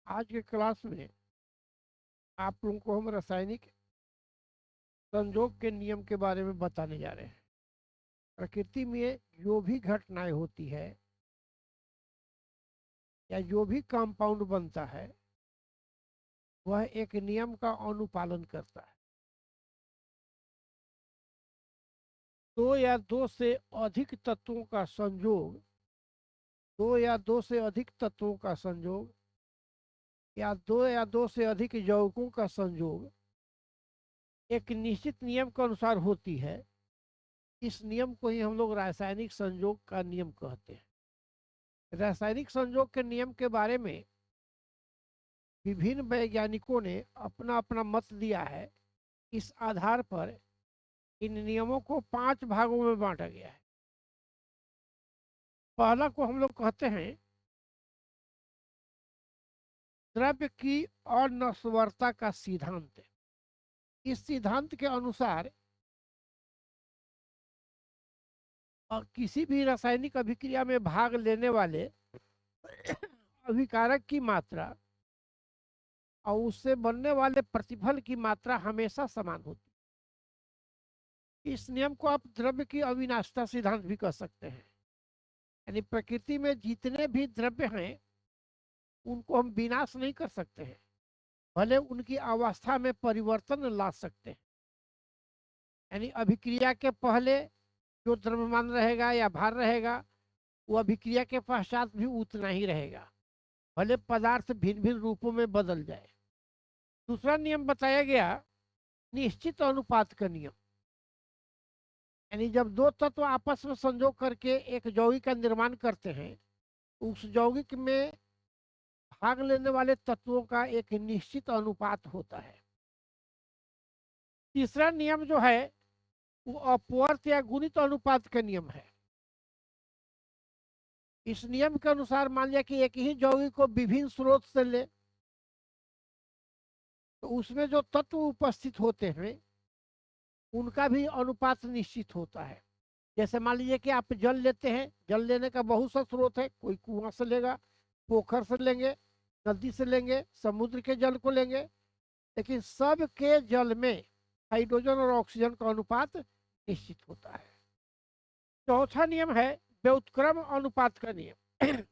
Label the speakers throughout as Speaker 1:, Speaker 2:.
Speaker 1: आज के क्लास में आप लोगों को हम रासायनिक संयोग के नियम के बारे में बताने जा रहे हैं। प्रकृति में जो भी घटनाएं होती है या जो भी कंपाउंड बनता है वह एक नियम का अनुपालन करता है। दो या दो से अधिक तत्वों का संयोग, दो या दो से अधिक तत्वों का संयोग या दो से अधिक यौगिकों का संयोग एक निश्चित नियम के अनुसार होती है। इस नियम को ही हम लोग रासायनिक संयोग का नियम कहते हैं। रासायनिक संयोग के नियम के बारे में विभिन्न वैज्ञानिकों ने अपना अपना मत दिया है। इस आधार पर इन नियमों को 5 भागों में बांटा गया है। पहला को हम लोग कहते हैं द्रव्य की अनश्वरता का सिद्धांत। इस सिद्धांत के अनुसार किसी भी रासायनिक अभिक्रिया में भाग लेने वाले अभिकारक की मात्रा और उससे बनने वाले प्रतिफल की मात्रा हमेशा समान होती है। इस नियम को आप द्रव्य की अविनाशिता सिद्धांत भी कह सकते हैं। यानी प्रकृति में जितने भी द्रव्य हैं उनको हम विनाश नहीं कर सकते हैं, भले उनकी अवस्था में परिवर्तन ला सकते हैं। यानी अभिक्रिया के पहले जो द्रव्यमान रहेगा या भार रहेगा वो अभिक्रिया के पश्चात भी उतना ही रहेगा, भले पदार्थ भिन्न भिन्न रूपों में बदल जाए। दूसरा नियम बताया गया निश्चित अनुपात का नियम। यानी जब दो तत्व आपस में संयोग करके एक यौगिक का निर्माण करते हैं, उस यौगिक में भाग लेने वाले तत्वों का एक निश्चित अनुपात होता है। तीसरा नियम जो है वो अपवर्त या गुणित अनुपात का नियम है। इस नियम के अनुसार मान लिया कि एक ही यौगिक को विभिन्न स्रोत से ले तो उसमें जो तत्व उपस्थित होते हैं उनका भी अनुपात निश्चित होता है। जैसे मान लीजिए कि आप जल लेते हैं, जल लेने का बहुत सा स्रोत है, कोई कुआं से लेगा, पोखर से लेंगे, नदी से लेंगे, समुद्र के जल को लेंगे, लेकिन सब के जल में हाइड्रोजन और ऑक्सीजन का अनुपात निश्चित होता है। चौथा नियम है व्युत्क्रम अनुपात का नियम।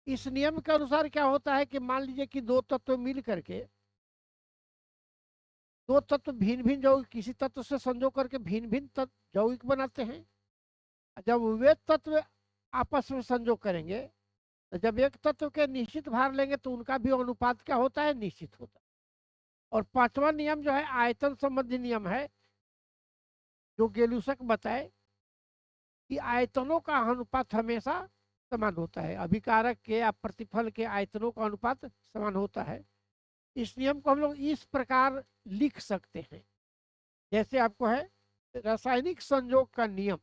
Speaker 1: इस नियम के अनुसार क्या होता है कि मान लीजिए कि दो तत्व मिल करके दो तत्व भिन्न भिन्न यौगिक किसी तत्व से संयोग करके भिन्न भिन्न यौगिक बनाते हैं। जब वे तत्व आपस में संयोग करेंगे तो जब एक तत्व के निश्चित भार लेंगे तो उनका भी अनुपात क्या होता है, निश्चित होता है। और पांचवा नियम जो है आयतन संबंधी नियम है, जो गेलुसक बताए कि आयतनों का अनुपात हमेशा समान होता है। अभिकारक के या प्रतिफल के आयतनों का अनुपात समान होता है। इस नियम को हम लोग इस प्रकार लिख सकते हैं, जैसे आपको है रासायनिक संयोग का नियम।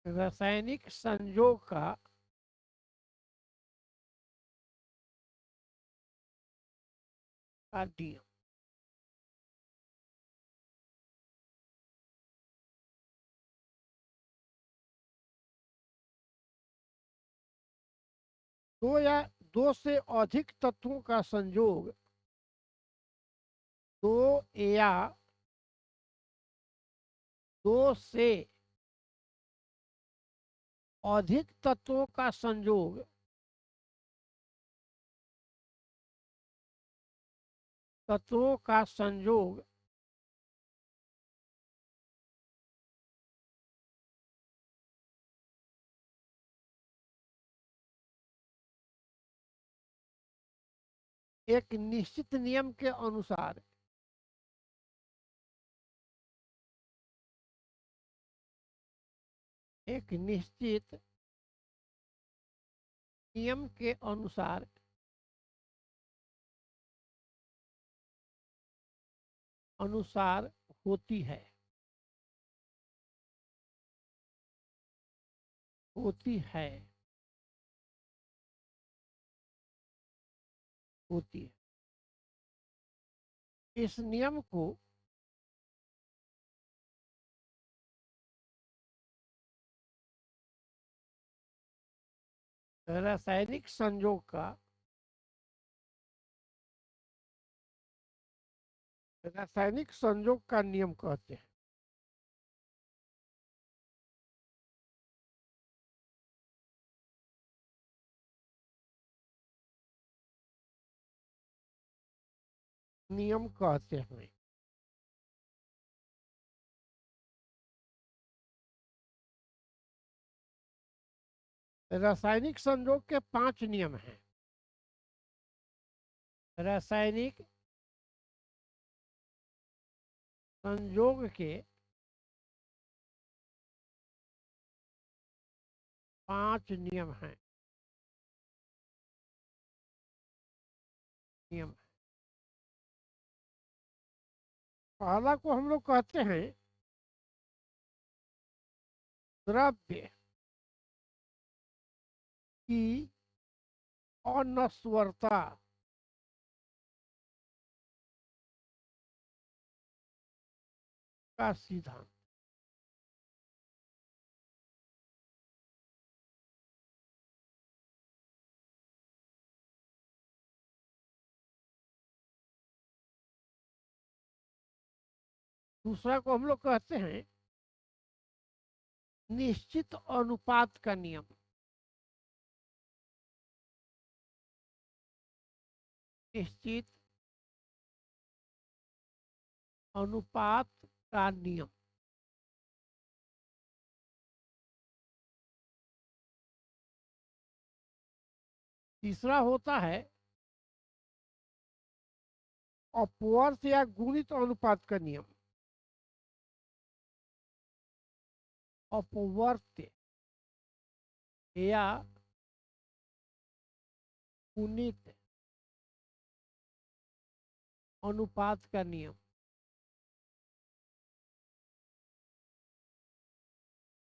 Speaker 1: रासायनिक संयोग का नियम। दो या दो से अधिक तत्वों का संयोग दो या दो से अधिक तत्वों का संयोग तत्वों का संयोग एक निश्चित नियम के अनुसार एक निश्चित नियम के अनुसार होती है होती है। होती है। इस नियम को रासायनिक संयोग का नियम कहते हैं। नियम कहते हैं। रासायनिक संयोग के 5 नियम हैं। रासायनिक संयोग के 5 नियम हैं। नियम पहला को हम लोग कहते हैं द्रव्य की अनस्वरता का सिद्धांत। दूसरा को हम लोग कहते हैं निश्चित अनुपात का नियम। निश्चित अनुपात का नियम। तीसरा होता है अपवर्त या गुणित अनुपात का नियम। अपवर्त या गुणित अनुपात का नियम।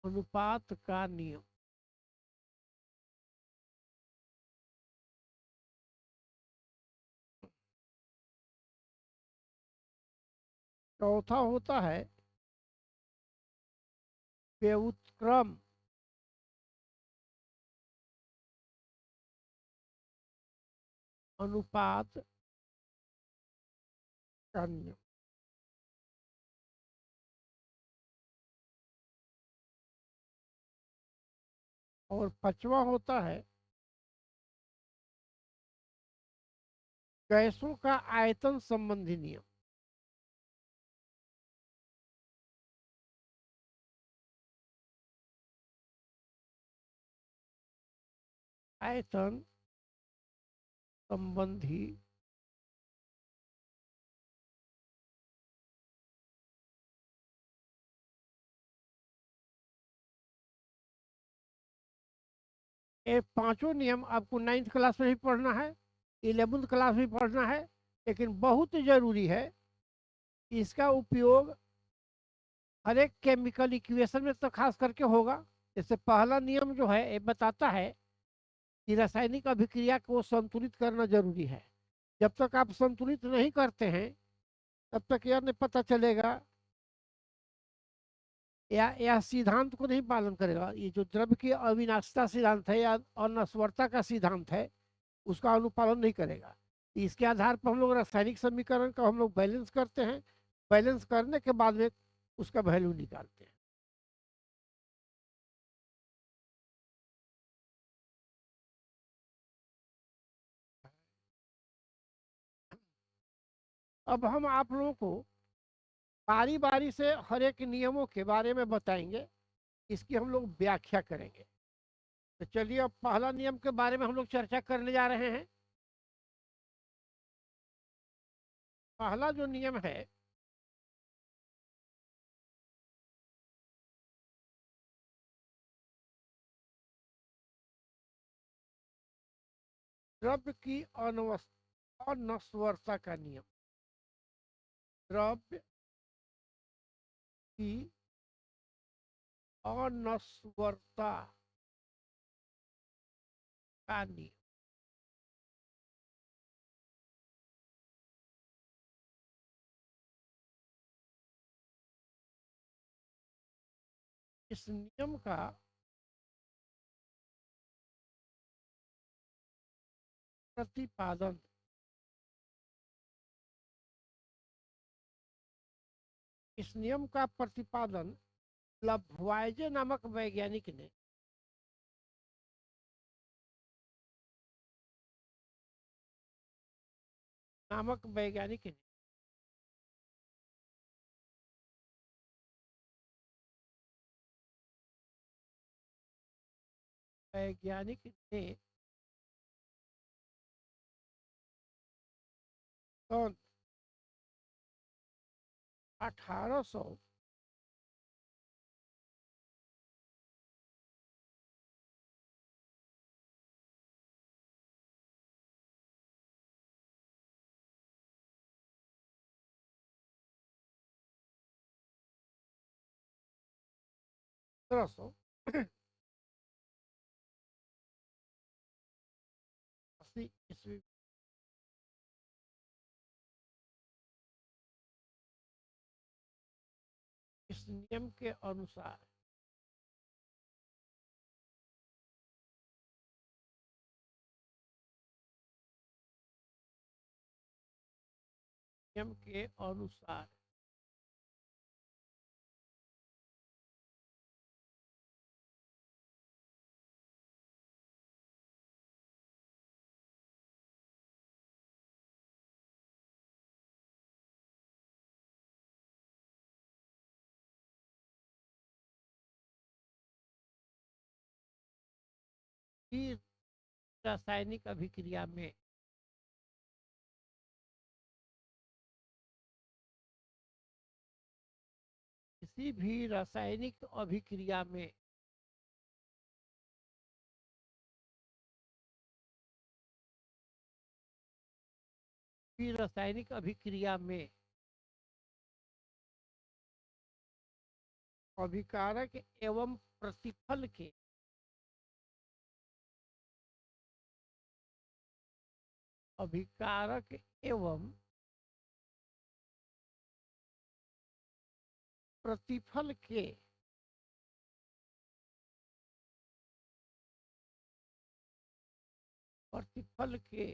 Speaker 1: अनुपात का नियम। चौथा होता है व्युत्क्रम अनुपात का नियम। और पांचवा होता है गैसों का आयतन संबंधी नियम। आयतन संबंधी ये पांचों नियम आपको 9th क्लास में भी पढ़ना है, 11th क्लास में भी पढ़ना है, लेकिन बहुत जरूरी है। इसका उपयोग हर एक केमिकल इक्वेशन में तो खास करके होगा। जैसे पहला नियम जो है ये बताता है कि रासायनिक अभिक्रिया को संतुलित करना जरूरी है। जब तक आप संतुलित नहीं करते हैं तब तक यह नहीं पता चलेगा, या सिद्धांत को नहीं पालन करेगा। ये जो द्रव्य की अविनाशिता सिद्धांत है या अनस्वरता का सिद्धांत है उसका अनुपालन नहीं करेगा। इसके आधार पर हम लोग रासायनिक समीकरण का हम लोग बैलेंस करते हैं। बैलेंस करने के बाद में उसका वैल्यू निकालते हैं। अब हम आप लोगों को बारी बारी से हर एक नियमों के बारे में बताएंगे, इसकी हम लोग व्याख्या करेंगे। तो चलिए अब पहला नियम के बारे में हम लोग चर्चा करने जा रहे हैं। पहला जो नियम है द्रव्य की अनस्वरता का नियम। द्रव्य की अनस्वरता का नियम। इस नियम का प्रतिपादन इस नियम का प्रतिपादन लब्वाइजे नामक वैज्ञानिक ने नामक वैज्ञानिक ने वैज्ञानिक ने सन 1800 1780 ईस्वी इस नियम के अनुसार नियम के अनुसार ही रासायनिक अभिक्रिया में किसी भी रासायनिक अभिक्रिया में रासायनिक अभिक्रिया में अभिकारक एवं प्रतिफल के अभिकारक एवं प्रतिफल के प्रतिफल के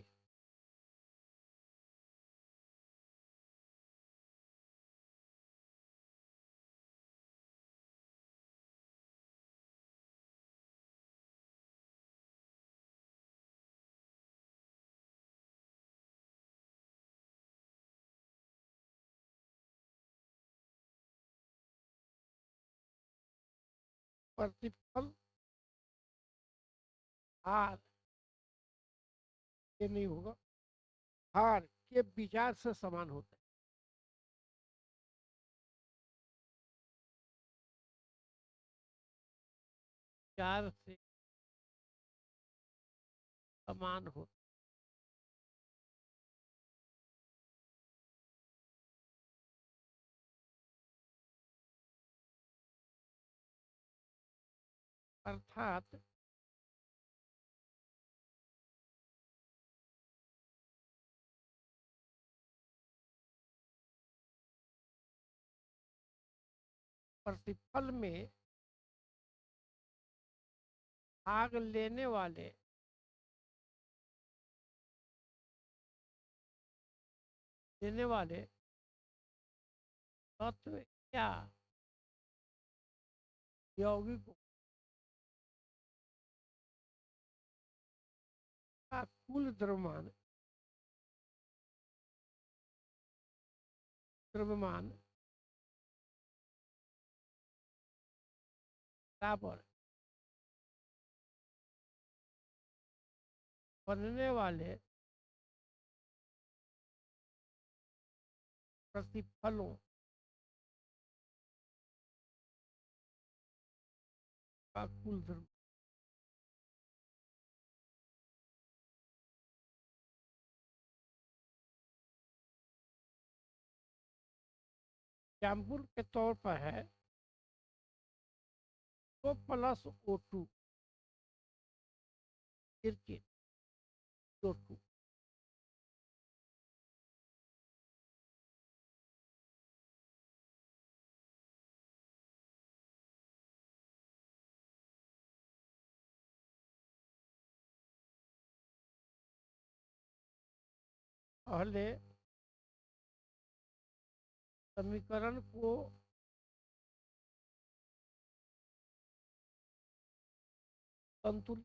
Speaker 1: प्रतिफल हार ये नहीं होगा हार के विचार से समान होता है विचार से समान होता अर्थात प्रतिफल में भाग लेने वाले तत्व या यौगिक का कुल द्रव्यमान बराबर बनने वाले प्रतिफलों का कुल द्रव्यमान एग्जाम्पल के तौर पर है 2 प्लस O2 क्रिकेट O2 पहले समीकरण को संतुलित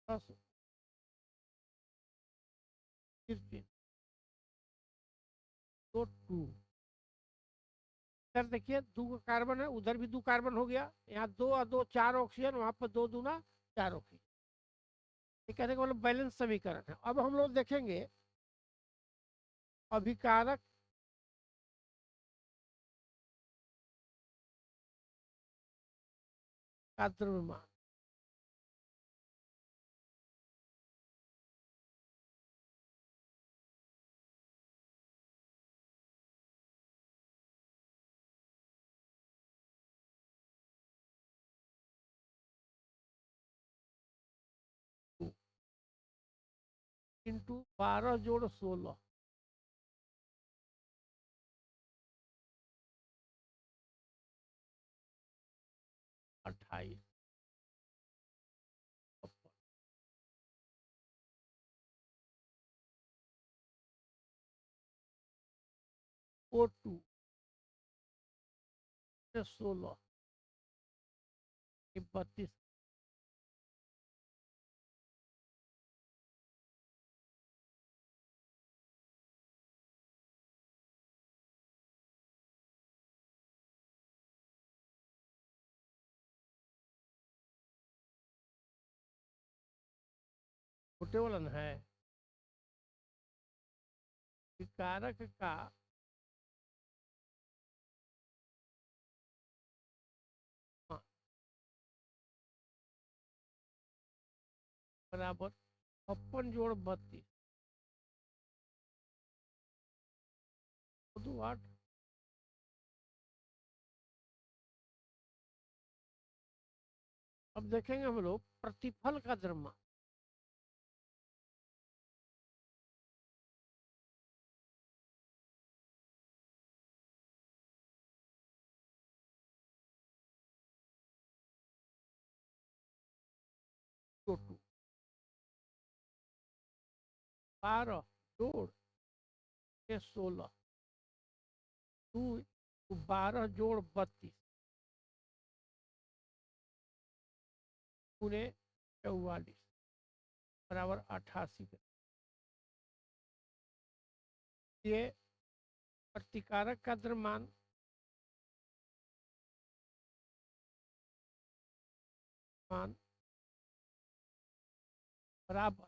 Speaker 1: प्लस 15 तो 2। इधर देखिए 2 कार्बन है, उधर भी 2 कार्बन हो गया, यहाँ 2 और 2 4 ऑक्सीजन, वहां पर 2 दूना 4 ऑक्सीजन। ये कहने का मतलब बैलेंस समीकरण है। अब हम लोग देखेंगे अभिकारक का द्रव्यमान। इंटू 12 जोड़ 16, 28। 2 16 32। छोटे वाला न है विकारक का मान बराबर 56 जोड़ 32, 8। अब देखेंगे हम लोग प्रतिफल का द्रव्यमान। तो 12 जोड़ 16, 12 जोड़ 32 पूरे 44 बराबर 88। ये प्रतिकारक का द्रव्यमान मान बराबर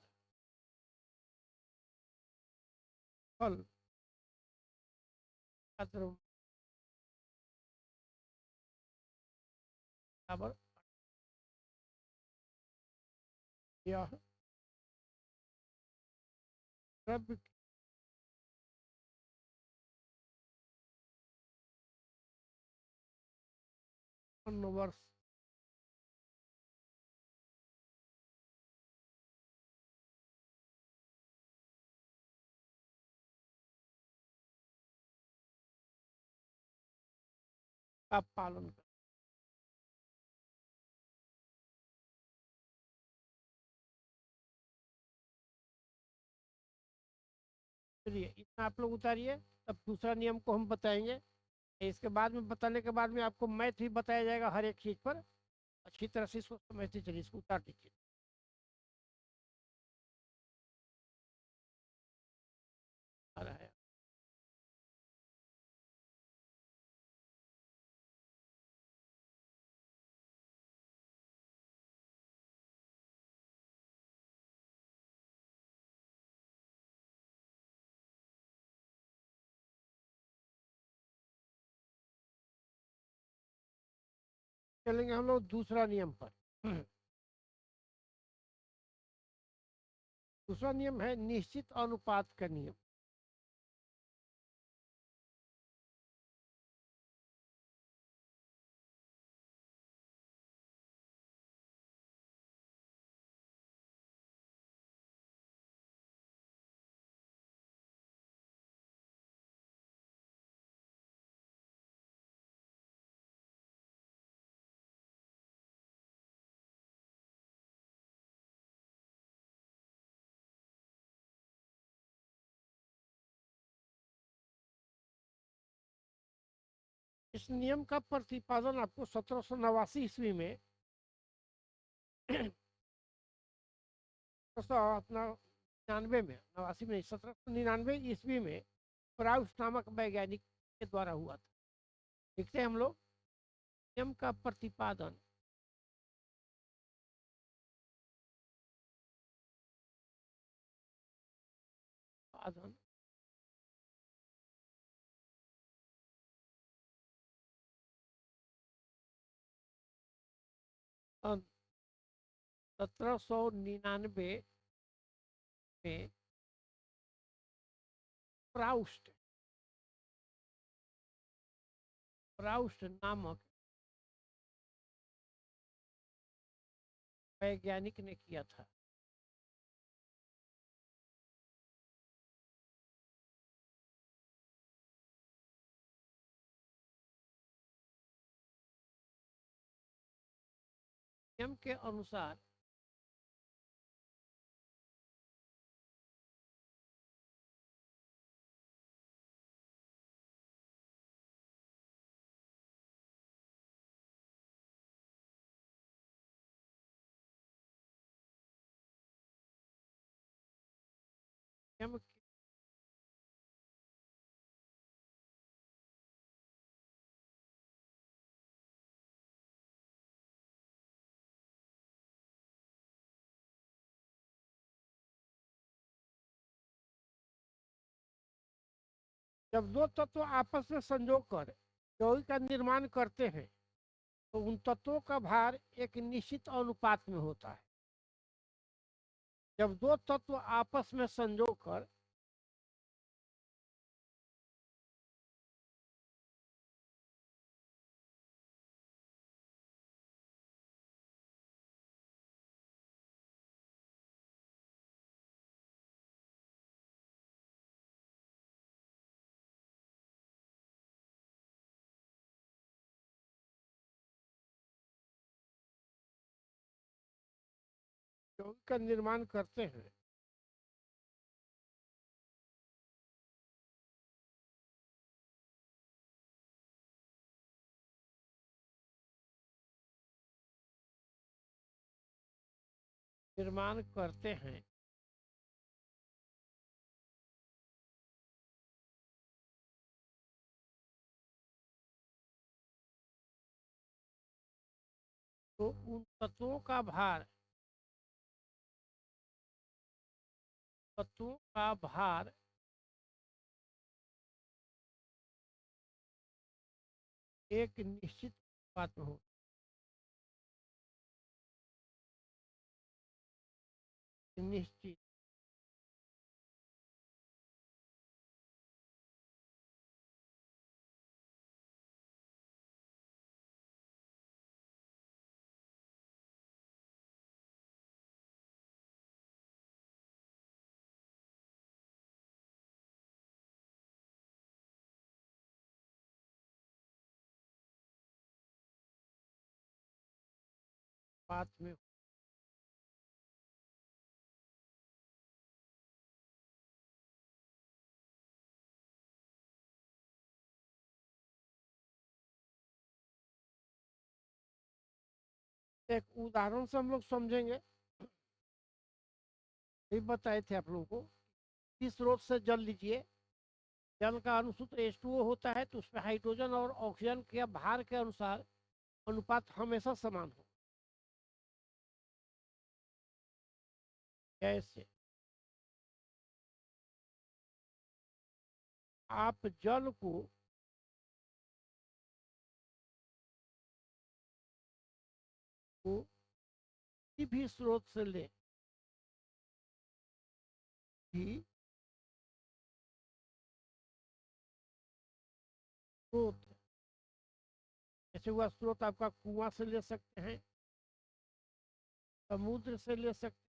Speaker 1: फल का द्रव्यमान बराबर। यह द्रव्य वर्ष का पालन कर। चलिए इतना आप लोग उतारिए, तब दूसरा नियम को हम बताएंगे। इसके बाद में बताने के बाद में आपको मैथ भी बताया जाएगा हर एक चीज पर। अच्छी तरह से इसको समझते चलिए, इसको उतार दीजिए। आ रहा है। चलेंगे हम लोग दूसरा नियम पर। दूसरा नियम है निश्चित अनुपात का नियम। इस नियम का प्रतिपादन आपको 1789 ईस्वी में अपना 99 में, 89 में 1799 ईस्वी में प्राउस नामक वैज्ञानिक के द्वारा हुआ था। देखते हैं हम लोग नियम का प्रतिपादन। पादन 1799 में प्राउस्ट प्राउस्ट नामक वैज्ञानिक ने किया था। नियम के अनुसार नियम जब दो तत्व आपस में संजोग कर यौगिक का निर्माण करते हैं तो उन तत्वों का भार एक निश्चित अनुपात में होता है। जब दो तत्व आपस में संजोग कर यौगिक का निर्माण करते हैं निर्माण करते हैं तो उन तत्वों का भार एक निश्चित अनुपात में हो। निश्चित अनुपात में एक उदाहरण से हम लोग समझेंगे। ये बताए थे आप लोगों को। इस स्रोत से जल लीजिए, जल का अनुसूत्र H2O होता है तो उसमें हाइड्रोजन और ऑक्सीजन के भार के अनुसार अनुपात हमेशा समान हो। जैसे आप जल को किसी भी स्रोत से ले भी स्रोत, जैसे हुआ स्रोत आपका कुआं से ले सकते हैं, समुद्र से ले सकते हैं,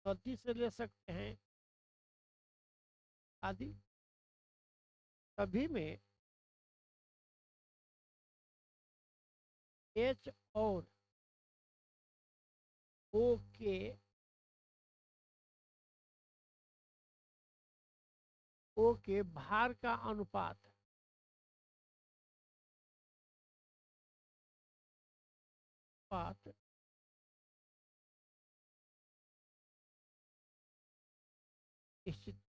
Speaker 1: नदी से ले सकते हैं आदि। सभी में H और O के भार का अनुपात बात निश्चित।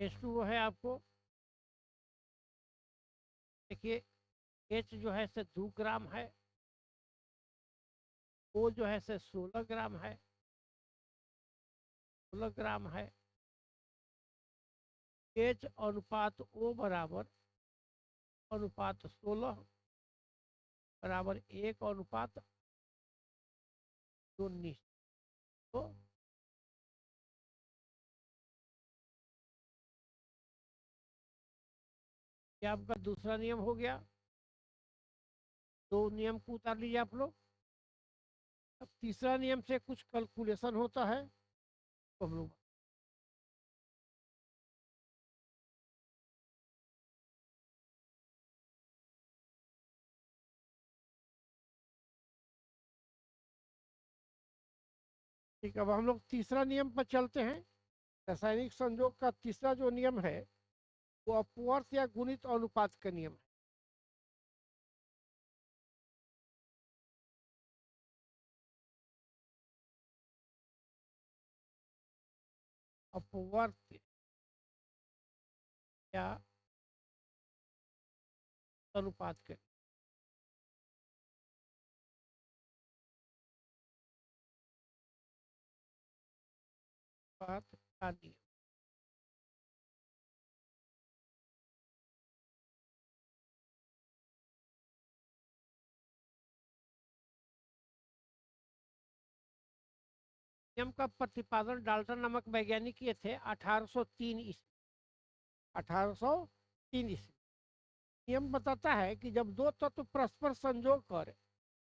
Speaker 1: H2 वो है आपको, देखिए H जो है से 2 ग्राम है, O जो है से 16 ग्राम है, 16 ग्राम है। H अनुपात O बराबर अनुपात 16 बराबर 1:19। तो ये आपका दूसरा नियम हो गया। दो नियम को उतार लीजिए आप लोग। अब तीसरा नियम से कुछ कैलकुलेशन होता है, तो हम लोग ठीक है। अब हम लोग तीसरा नियम पर चलते हैं। रासायनिक संयोग का तीसरा जो नियम है वो अपवर्त या गुणित अनुपात का नियम है। अपवर्त या अनुपात के अनुपात का नियम। नियम का प्रतिपादन डाल्टन नामक वैज्ञानिक किए थे 1803 ईस्वी। 1803 ईस्वी। नियम बताता है कि जब दो तत्व परस्पर संयोग कर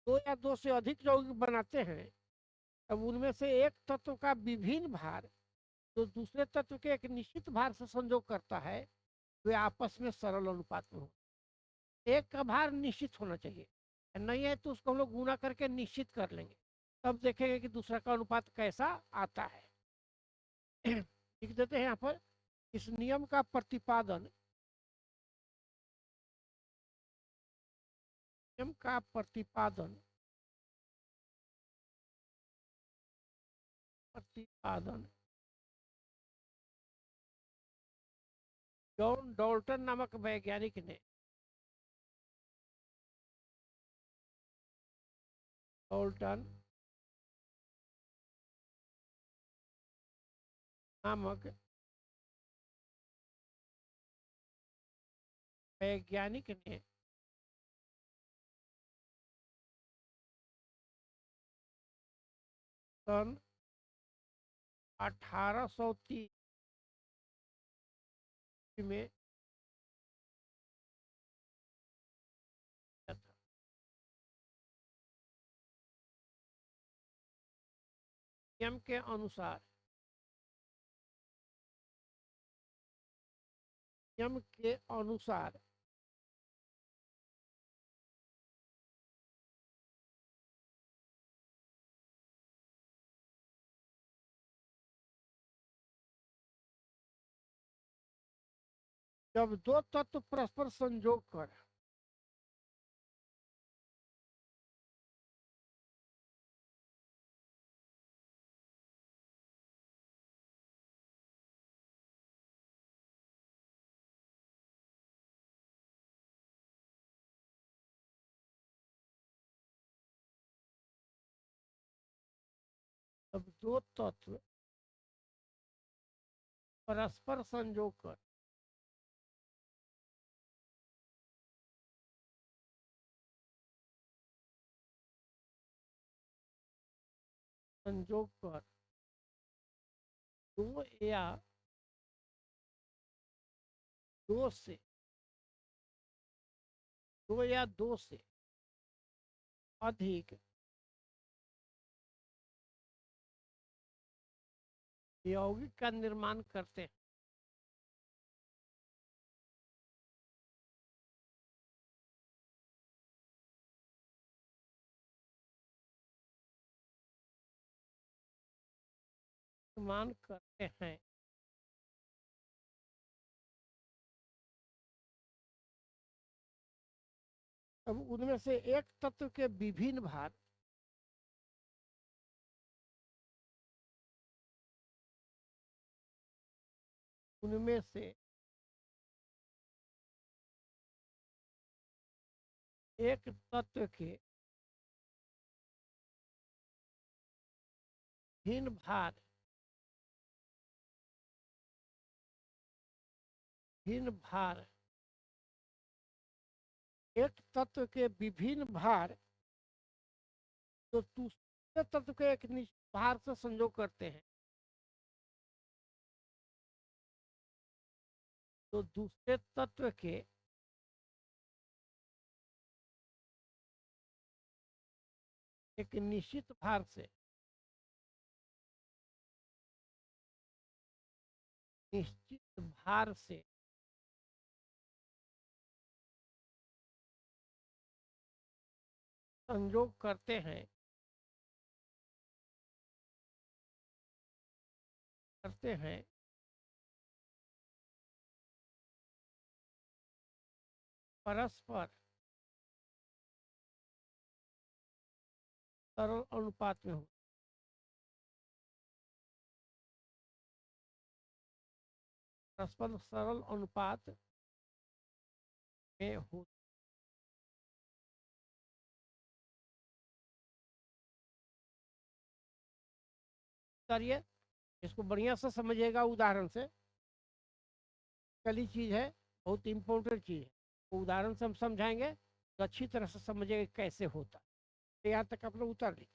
Speaker 1: दो या दो से अधिक यौगिक बनाते हैं, तब उनमें से एक तत्व का विभिन्न भार जो दूसरे तत्व के एक निश्चित भार से संयोग करता है, वे आपस में सरल अनुपात में हो। एक का भार निश्चित होना चाहिए, नहीं है तो उसको हम लोग गुणा करके निश्चित कर लेंगे, तब देखेंगे कि दूसरा का अनुपात कैसा आता है। लिख देते हैं यहाँ पर। इस नियम का प्रतिपादन नियम का प्रतिपादन प्रतिपादन जॉन डॉल्टन नामक वैज्ञानिक ने डॉल्टन नामक वैज्ञानिक ने सन 1830 में किया था। नियम के अनुसार नियम के अनुसार जब दो तत्व परस्पर संयोग कर तब दो तत्व परस्पर संयोग कर संयोग कर दो या दो से दो या दो से अधिक यौगिक का निर्माण करते हैं, निर्माण करते हैं अब उनमें से एक तत्व के विभिन्न भार उनमें से एक तत्व के भिन्न भार भिन्न भार एक तत्व के विभिन्न भार तो दूसरे तत्व के एक निश्चित भार से संयोग करते हैं, तो दूसरे तत्व के एक निश्चित भार से निश्चित भार से संयोग करते हैं परस्पर सरल अनुपात में हो, परस्पर सरल अनुपात में हो। करिए, इसको बढ़िया से समझिएगा उदाहरण से। कली चीज है, बहुत इंपॉर्टेंट चीज है, वो उदाहरण से हम समझाएंगे तो अच्छी तरह से समझिएगा कैसे होता है। तो यहाँ तक आप लोग उतर लीजिए।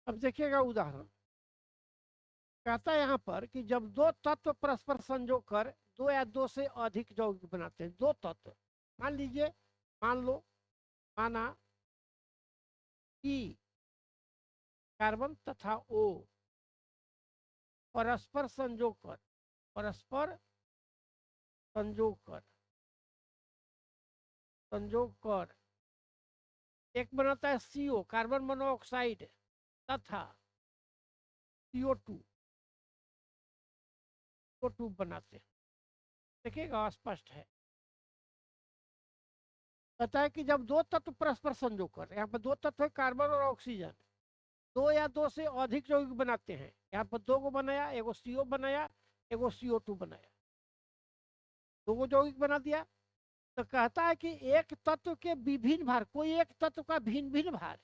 Speaker 1: अब देखिएगा उदाहरण, कहता है यहाँ पर कि जब दो तत्व परस्पर संयोग कर दो या दो से अधिक यौगिक बनाते हैं, दो तत्व मान लीजिए, मान लो, माना कि कार्बन तथा ओ परस्पर संयोग कर परस्पर संयोग कर संयोग कर एक बनाता है सीओ कार्बन मोनोऑक्साइड तथा CO2 बनाते हैं। देखिएगा स्पष्ट है। कहता है कि जब दो तत्व परस्पर संयोग कर, यहाँ पर दो तत्व है कार्बन और ऑक्सीजन, दो या दो से अधिक यौगिक बनाते हैं। यहाँ पर दो को बनाया, एगो CO बनाया, एगो CO2 बनाया, दो को यौगिक बना दिया। तो कहता है कि एक तत्व के विभिन्न भार, कोई एक तत्व का भिन्न भिन्न भार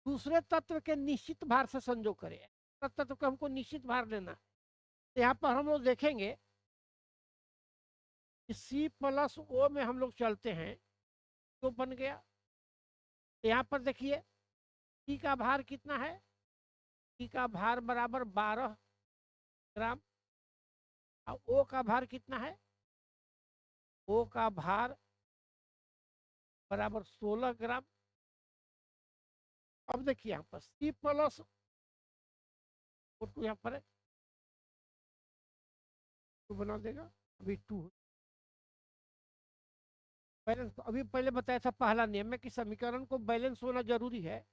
Speaker 1: दूसरे तत्व के निश्चित भार से संयोग करे। तत्व को हमको निश्चित भार लेना है। तो यहाँ पर हम लोग देखेंगे कि C+O में हम लोग चलते हैं तो बन गया। तो यहाँ पर देखिए C का भार कितना है, C का भार बराबर 12 ग्राम, और O का भार कितना है, O का भार बराबर 16 ग्राम। अब देखिए यहाँ पर C+O2 यहाँ पर है, टू बना देगा, अभी टू बैलेंस। तो अभी पहले बताया था पहला नियम में कि समीकरण को बैलेंस होना जरूरी है।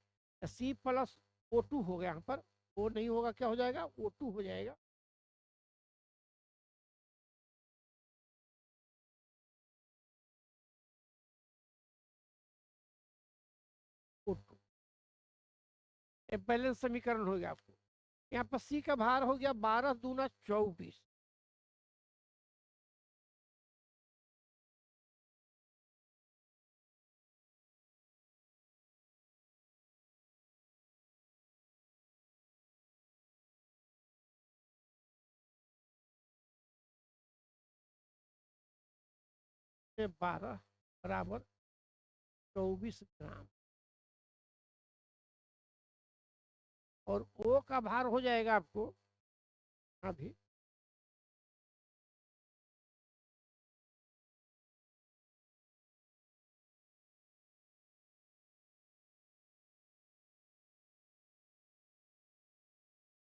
Speaker 1: C+O2 हो गया, यहाँ पर O नहीं होगा, क्या हो जाएगा, O2 हो जाएगा। O2 बैलेंस समीकरण हो गया आपको। यहाँ पर C का भार हो गया 12 दूना 24, से 12 बराबर 24 ग्राम। और O का भार हो जाएगा आपको अभी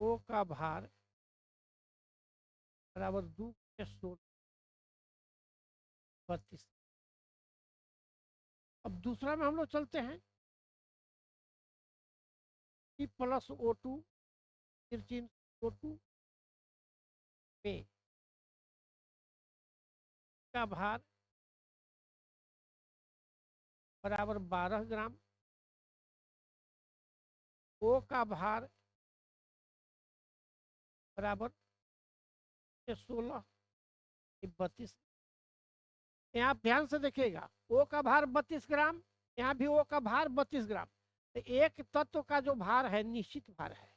Speaker 1: O का भार बराबर 2 16 32। अब दूसरा में हम लोग चलते हैं, P+O2 फिर चिन्ह O2 में का भार बराबर 12 ग्राम, O का भार बराबर 16, 32। यहाँ ध्यान से देखिएगा, O का भार 32 ग्राम, यहाँ भी O का भार 32 ग्राम। तो एक तत्व का जो भार है निश्चित भार है।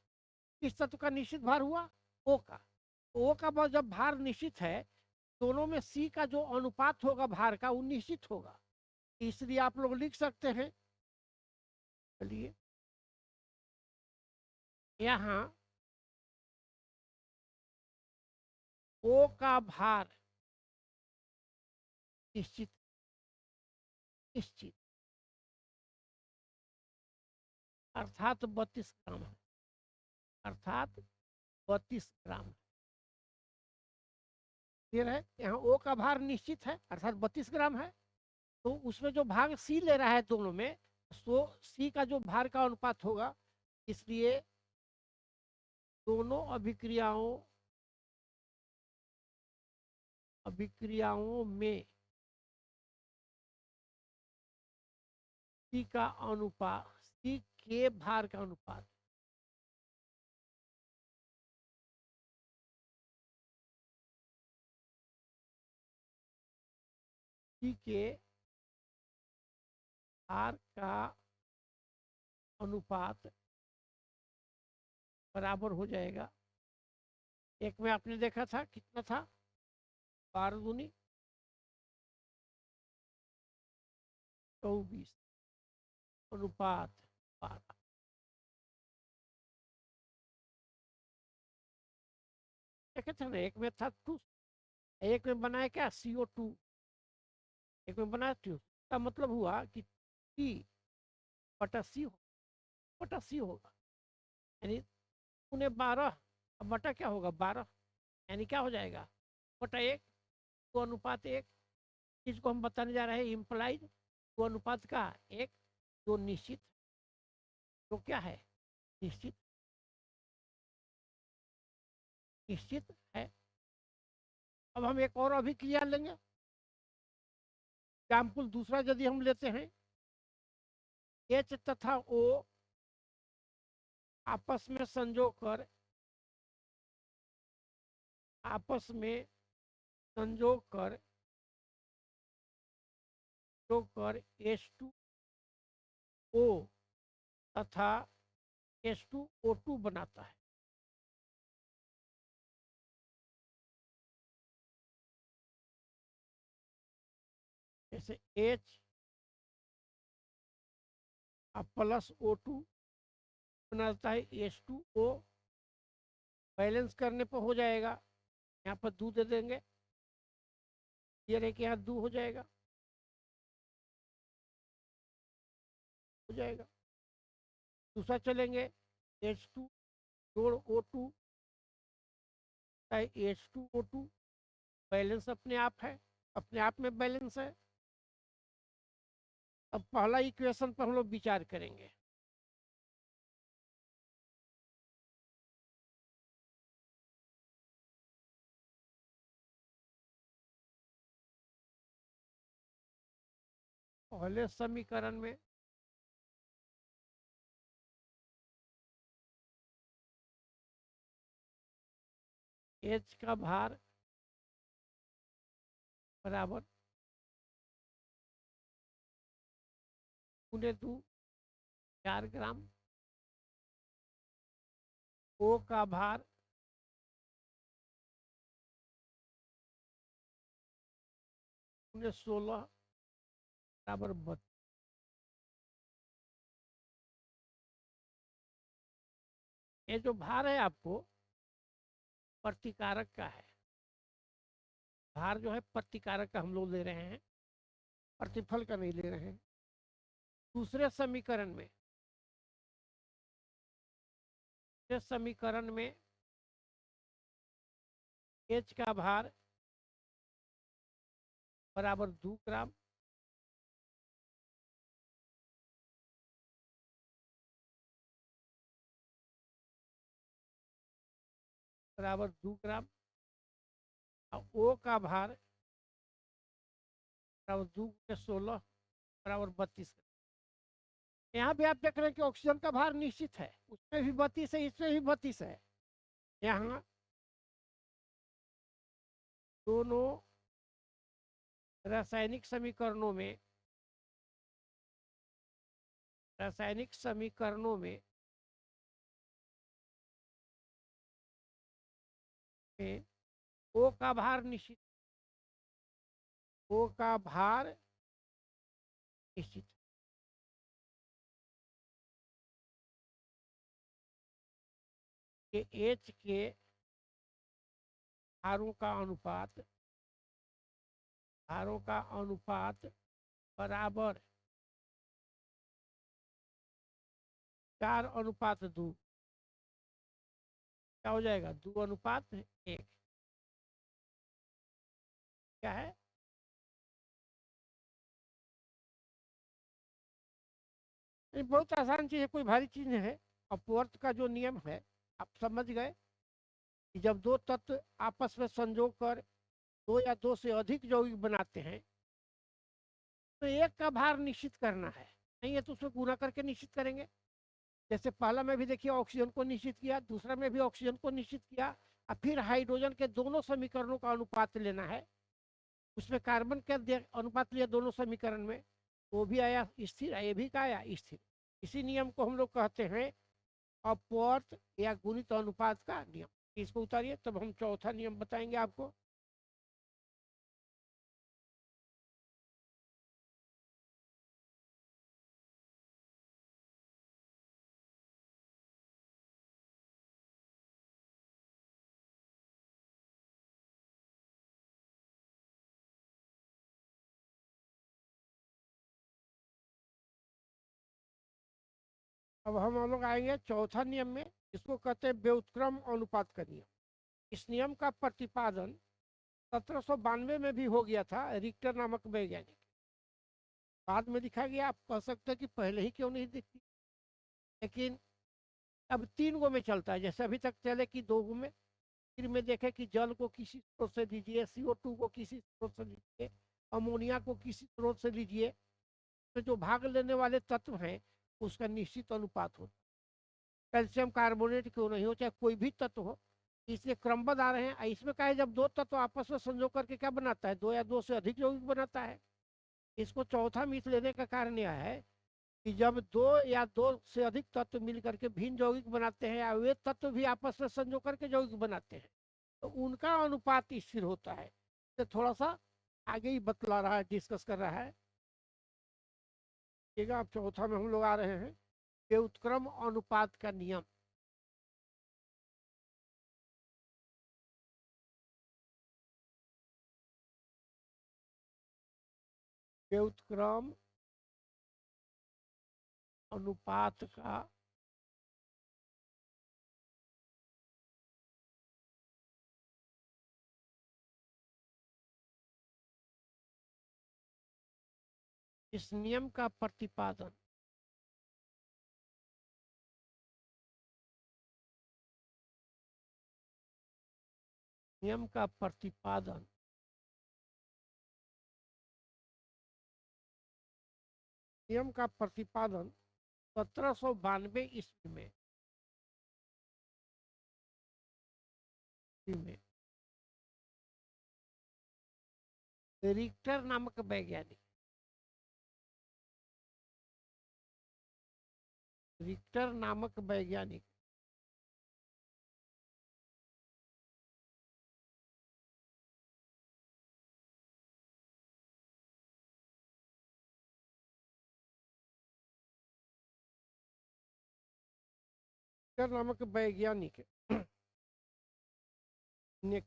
Speaker 1: किस तत्व का निश्चित भार हुआ? O का। O का जब भार निश्चित है, दोनों में C का जो अनुपात होगा भार का वो निश्चित होगा, इसलिए आप लोग लिख सकते हैं। चलिए यहाँ O का भार निश्चित, निश्चित अर्थात 32 ग्राम है, अर्थात 32 ग्राम। क्लियर है? यहाँ O का भार निश्चित है अर्थात 32 ग्राम है, तो उसमें जो भाग C ले रहा है दोनों में, तो C का जो भार का अनुपात होगा, इसलिए दोनों अभिक्रियाओं अभिक्रियाओं में C का अनुपात, C के भार का अनुपात C के भार का अनुपात बराबर हो जाएगा। एक में आपने देखा था कितना था, 12 दूनी 24 अनुपात 12। देखे थे ना, एक में था 2, एक में बनाया क्या CO2, एक में बनाया 2। का मतलब हुआ कि T बटा C बटा C होगा, यानी उन्हें 12 अब बटा क्या होगा 12, यानी क्या हो जाएगा बटा 1, तो अनुपात 1। चीज को हम बताने जा रहे हैं इम्प्लाइड, तो अनुपात का 1, जो निश्चित, तो क्या है निश्चित, निश्चित है। अब हम एक और अभिक्रिया लेंगे। एग्जाम्पल दूसरा यदि हम लेते हैं, H तथा O आपस में संजो कर, आपस में संजो कर जो कर H2O तथा H2O2 बनाता है। जैसे H प्लस O2 बनाता है H2O, बैलेंस करने पर हो जाएगा, यहाँ पर 2 दे देंगे, ये रहे कि यहाँ 2 हो जाएगा, हो जाएगा। दूसरा चलेंगे, H2 जोड़ O2 H2O2, बैलेंस अपने आप है, अपने आप में बैलेंस है। अब पहला इक्वेशन पर हम लोग विचार करेंगे। पहले समीकरण में H का भार बराबर 2 4 ग्राम, O का भार 16 बराबर 32। ये जो भार है आपको प्रतिकारक का है, भार जो है प्रतिकारक का हम लोग ले रहे हैं, प्रतिफल का नहीं ले रहे हैं। दूसरे समीकरण में, इस समीकरण में H का भार बराबर 2 ग्राम, बराबर 2 ग्राम। और ओ का भार बराबर 2 × 16 बराबर 32। यहाँ भी आप देख रहे हैं कि ऑक्सीजन का भार निश्चित है, उसमें भी 32 है, इसमें भी 32 है। यहाँ दोनों रासायनिक समीकरणों में, रासायनिक समीकरणों में ओ का भार निश्चित, ओ का भार निश्चित के एच के भारों का अनुपात, भारों का अनुपात बराबर 4:2। क्या हो जाएगा? 2:1। क्या है? ये बहुत आसान चीज है, कोई भारी चीज नहीं है। अपवर्त का जो नियम है आप समझ गए कि जब दो तत्व आपस में संजोग कर दो या दो से अधिक यौगिक बनाते हैं तो एक का भार निश्चित करना है, नहीं है तो उसमें गुना करके निश्चित करेंगे। जैसे पहला में भी देखिए ऑक्सीजन को निश्चित किया, दूसरा में भी ऑक्सीजन को निश्चित किया, और फिर हाइड्रोजन के दोनों समीकरणों का अनुपात लेना है। उसमें कार्बन का अनुपात लिया दोनों समीकरण में, वो भी आया स्थिर, ये भी का आया स्थिर। इसी नियम को हम लोग कहते हैं अपवर्त या गुणित अनुपात का नियम। इसको उतारिए तब हम चौथा नियम बताएंगे आपको। अब हम लोग आएंगे चौथा नियम में, इसको कहते हैं व्युत्क्रम अनुपात का नियम। इस नियम का प्रतिपादन 1792 में भी हो गया था रिक्टर नामक वैज्ञानिक। बाद में दिखा गया, आप कह सकते हैं कि पहले ही क्यों नहीं दिखती, लेकिन अब 3 गो में चलता है। जैसे अभी तक चले कि 2 गो में, फिर में देखे कि जल को किसी स्रोत से लीजिए, CO2 को किसी स्रोत से लीजिए, अमोनिया को किसी स्रोत से लीजिए, तो जो भाग लेने वाले तत्व हैं उसका निश्चित अनुपात होता है। कैल्शियम कार्बोनेट क्यों नहीं हो, चाहे कोई भी तत्व हो, इसलिए क्रमबद्ध आ रहे हैं। इसमें क्या है, जब दो तत्व आपस में संजोग करके क्या बनाता है, दो या दो से अधिक यौगिक बनाता है। इसको चौथा मिथ लेने का कारण यह है कि जब दो या दो से अधिक तत्व मिल करके भिन्न यौगिक बनाते हैं या वे तत्व भी आपस में संजोग करके यौगिक बनाते हैं तो उनका अनुपात स्थिर होता है। तो थोड़ा सा आगे ही बतला रहा है, डिस्कस कर रहा है। ठीक है, अब चौथा में हम लोग आ रहे हैं व्युत्क्रम अनुपात का नियम। व्युत्क्रम अनुपात का इस नियम का प्रतिपादन नियम का प्रतिपादन नियम का प्रतिपादन 1792 में रिक्टर नामक वैज्ञानिक, रिक्टर नामक वैज्ञानिक रिक्टर नामक वैज्ञानिक ने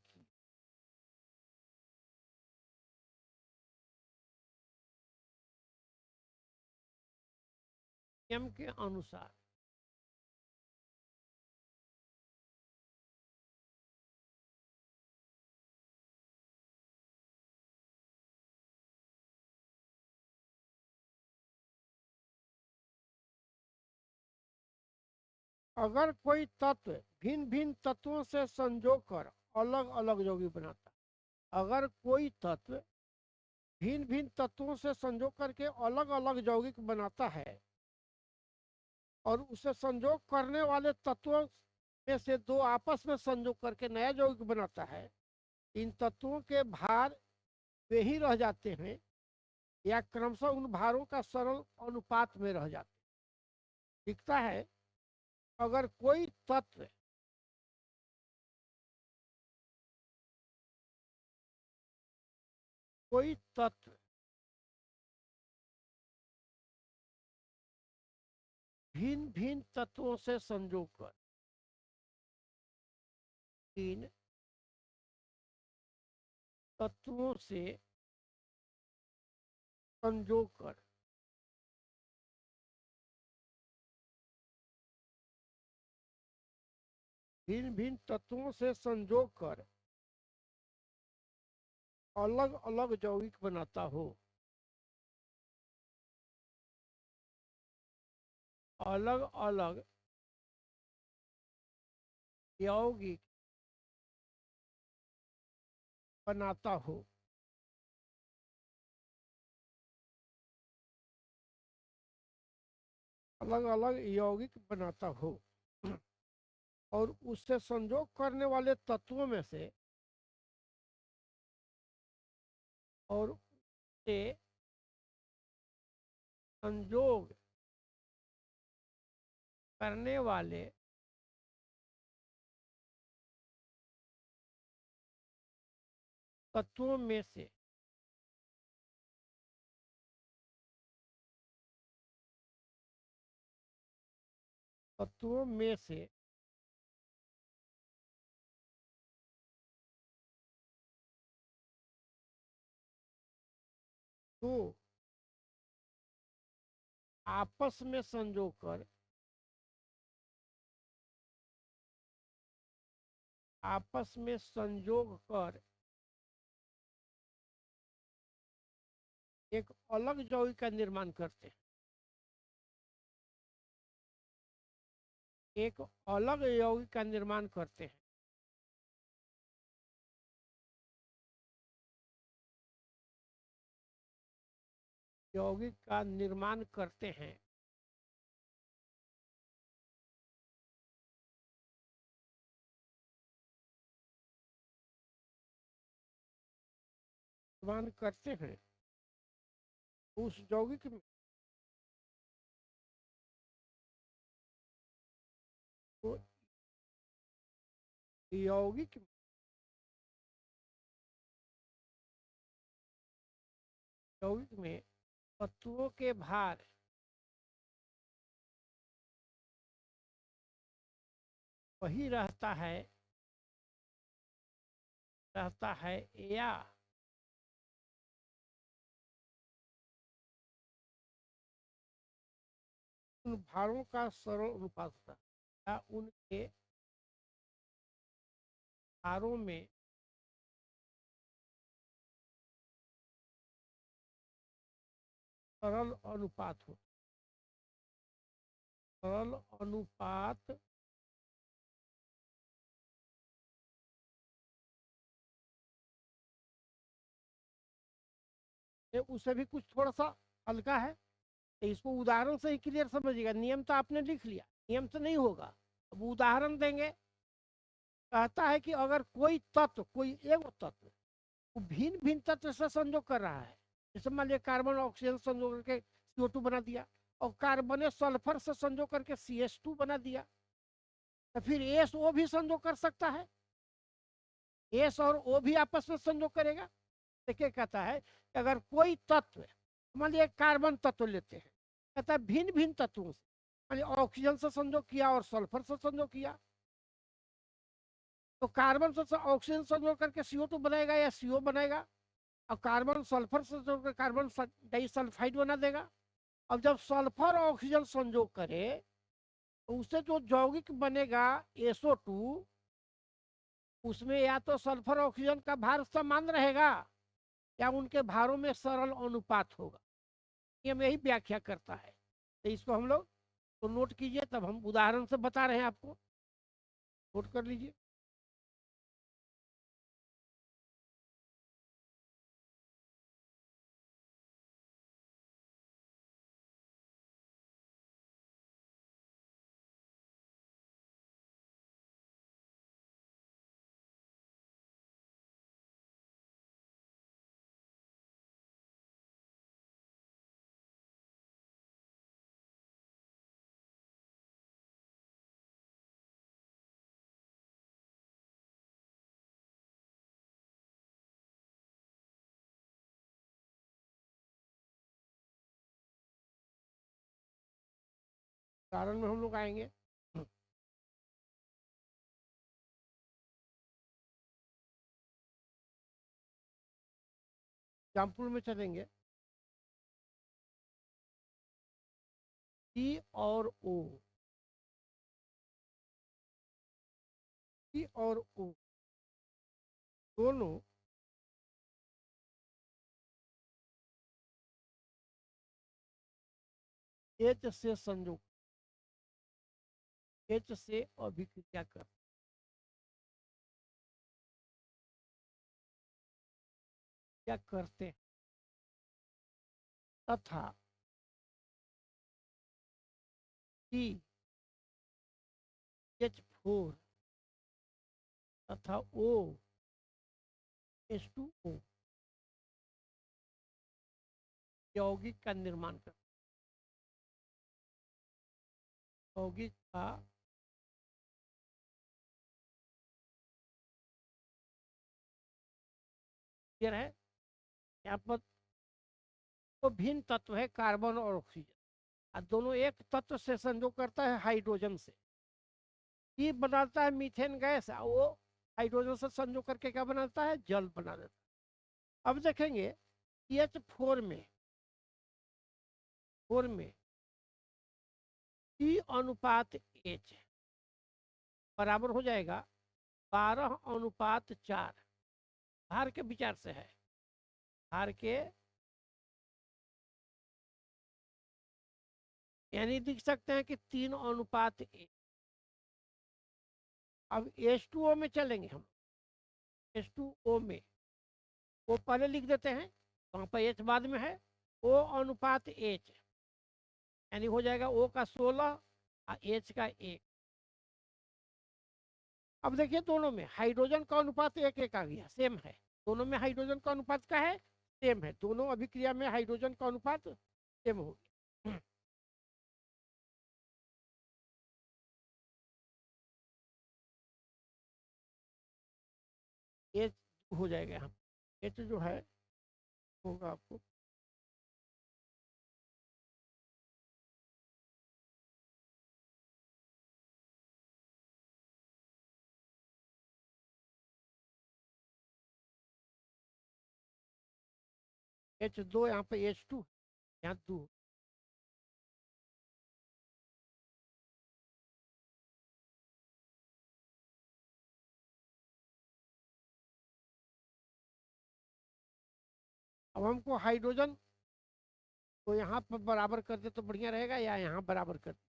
Speaker 1: नियम के अनुसार अगर कोई तत्व भिन्न भिन्न तत्वों से संजोग कर अलग अलग यौगिक बनाता है, अगर कोई तत्व भिन्न भिन्न तत्वों से संजोग करके अलग अलग यौगिक बनाता है और उसे संजोग करने वाले तत्वों में से दो आपस में संजोग करके नया यौगिक बनाता है, इन तत्वों के भार वे ही रह जाते हैं या क्रमशः उन भारों का सरल अनुपात में रह जाते हैं। दिखता है अगर कोई तत्व भिन्न भिन्न तत्वों से संजोग कर इन तत्वों से संजोग कर भिन्न भिन्न तत्वों से संजोग कर अलग अलग यौगिक बनाता हो, अलग अलग यौगिक बनाता हो, अलग अलग यौगिक बनाता हो और उससे संजोग करने वाले तत्वों में से और से संजोग करने वाले तत्वों में से तत्वों में से तो आपस में संजोग कर आपस में संजोग कर एक अलग यौगिक का निर्माण करते हैं, एक अलग यौगिक का निर्माण करते हैं। यौगिक का निर्माण करते हैं निर्माण करते हैं उस यौगिक में तो यौगिक यौगिक में तत्वों के भार वही रहता है या उन भारों का सरल अनुपात होता है या उनके भारों में सरल अनुपात हो सरल अनुपात उसे भी कुछ थोड़ा सा हल्का है, तो इसको उदाहरण से ही क्लियर समझिएगा। नियम तो आपने लिख लिया, नियम से नहीं होगा। अब उदाहरण देंगे। कहता है कि अगर कोई एक तत्व भिन्न भिन्न तत्व से संयोग कर रहा है, जैसे मान लिया कार्बन ऑक्सीजन संयोग करके CO2 बना दिया और कार्बन सल्फर से संयोग करके CH2 बना दिया, तो फिर SO भी संयोग कर सकता है, S और O भी आपस में संयोग करेगा। देखिए कहता है कि अगर कोई तत्व, मान लिया कार्बन तत्व लेते हैं, कहता है भिन्न भिन्न तत्वों से, मान लिया ऑक्सीजन से संयोग किया और सल्फर से संयोग किया, तो कार्बन से ऑक्सीजन संयोग करके CO2 बनाएगा या CO बनाएगा, और कार्बन सल्फर से जोड़कर कार्बन डाइसल्फाइड बना देगा। अब जब सल्फर ऑक्सीजन संयोग करे तो उससे जो यौगिक बनेगा SO2, उसमें या तो सल्फर ऑक्सीजन का भार समान रहेगा या उनके भारों में सरल अनुपात होगा। ये यही व्याख्या करता है। तो इसको हम लोग तो नोट कीजिए, तब हम उदाहरण से बता रहे हैं आपको, नोट कर लीजिए। उदाहरण में हम लोग आएंगे, एग्जाम्पल में चलेंगे। सी और ओ, सी और ओ दोनों एच से संयोग, एच से अभिक्रिया क्या करते हैं, तथा सी H4 तथा O H2O यौगिक का निर्माण कर, यौगिक का क्लियर है। यहाँ पर तो भिन्न तत्व है कार्बन और ऑक्सीजन, और दोनों एक तत्व से संयोग करता है हाइड्रोजन से। ये बनाता है मीथेन गैस, और वो हाइड्रोजन से संयोग करके क्या बनाता है, जल बना देता है। अब देखेंगे H4 में, फोर में C/H बराबर हो जाएगा 12/4। भार के विचार से है, भार के, यानी लिख सकते हैं कि 3/1। अब H2O में चलेंगे हम, H2O में वो पहले लिख देते हैं, वहां पर H बाद में है, O/H, यानी हो जाएगा O का 16 और H का 1। अब देखिए दोनों में हाइड्रोजन का अनुपात 1:1 आ गया, सेम है। दोनों में हाइड्रोजन का अनुपात क्या है, सेम है। दोनों अभिक्रिया में हाइड्रोजन का अनुपात सेम हो गया। एच हो जाएगा यहाँ, एच जो है होगा आपको H2, यहाँ पे H2, यहाँ 2। अब हमको हाइड्रोजन को यहाँ पर बराबर कर दे तो बढ़िया रहेगा, या यहाँ बराबर कर दे।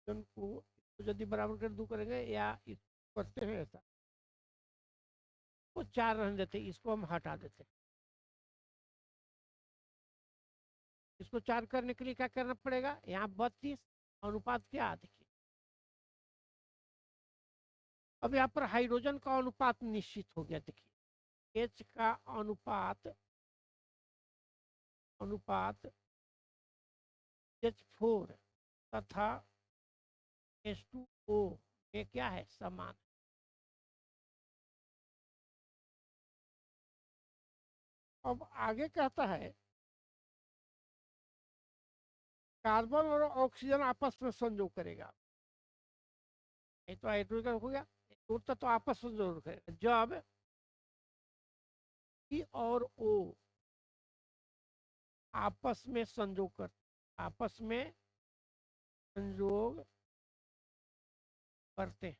Speaker 1: को यदि बराबर कर दो करेंगे, या इस करते हैं ऐसा, तो 4 रहने देते, इसको हम हटा देते। इसको 4 करने के लिए क्या करना पड़ेगा, यहाँ 32 अनुपात क्या देखिए। अब यहाँ पर हाइड्रोजन का अनुपात निश्चित हो गया, देखिए H का अनुपात, अनुपात H4 तथा H2O में क्या है, समान। अब आगे कहता है कार्बन और ऑक्सीजन आपस में संयोग करेगा। ये तो हाइड्रोजन हो गया, टूटता तो आपस में जरूर करेगा। जब E और O आपस में संयोग कर, आपस में संयोग करते हैं,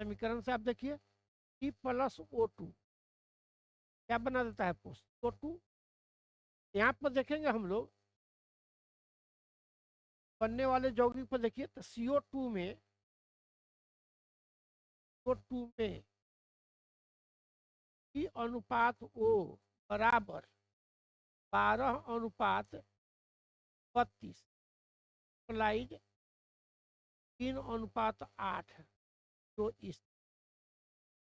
Speaker 1: समीकरण से आप देखिए टी प्लस O2 क्या बना देता है CO2। यहाँ पर देखेंगे हम लोग बनने वाले यौगिक पर देखिए तो CO2 में की अनुपात O बराबर 12:32 अप्लाइड 3:8 तो इस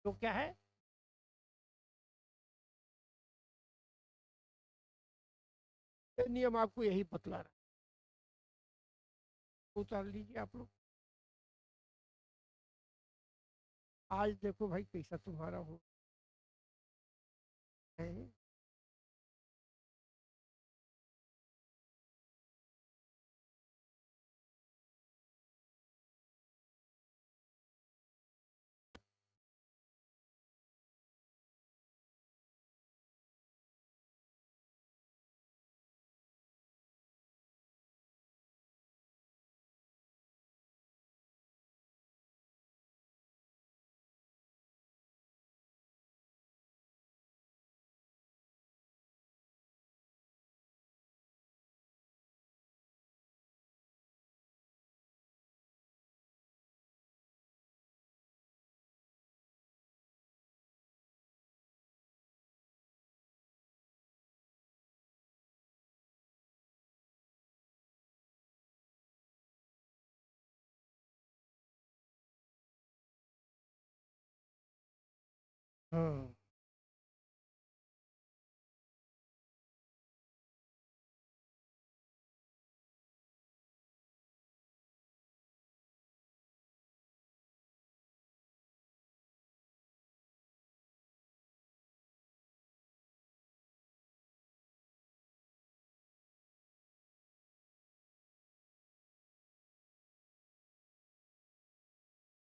Speaker 1: तो क्या है ये नियम आपको यही बतला रहा है। उतार लीजिए आप लोग। आज देखो भाई कैसा तुम्हारा हो है। हाँ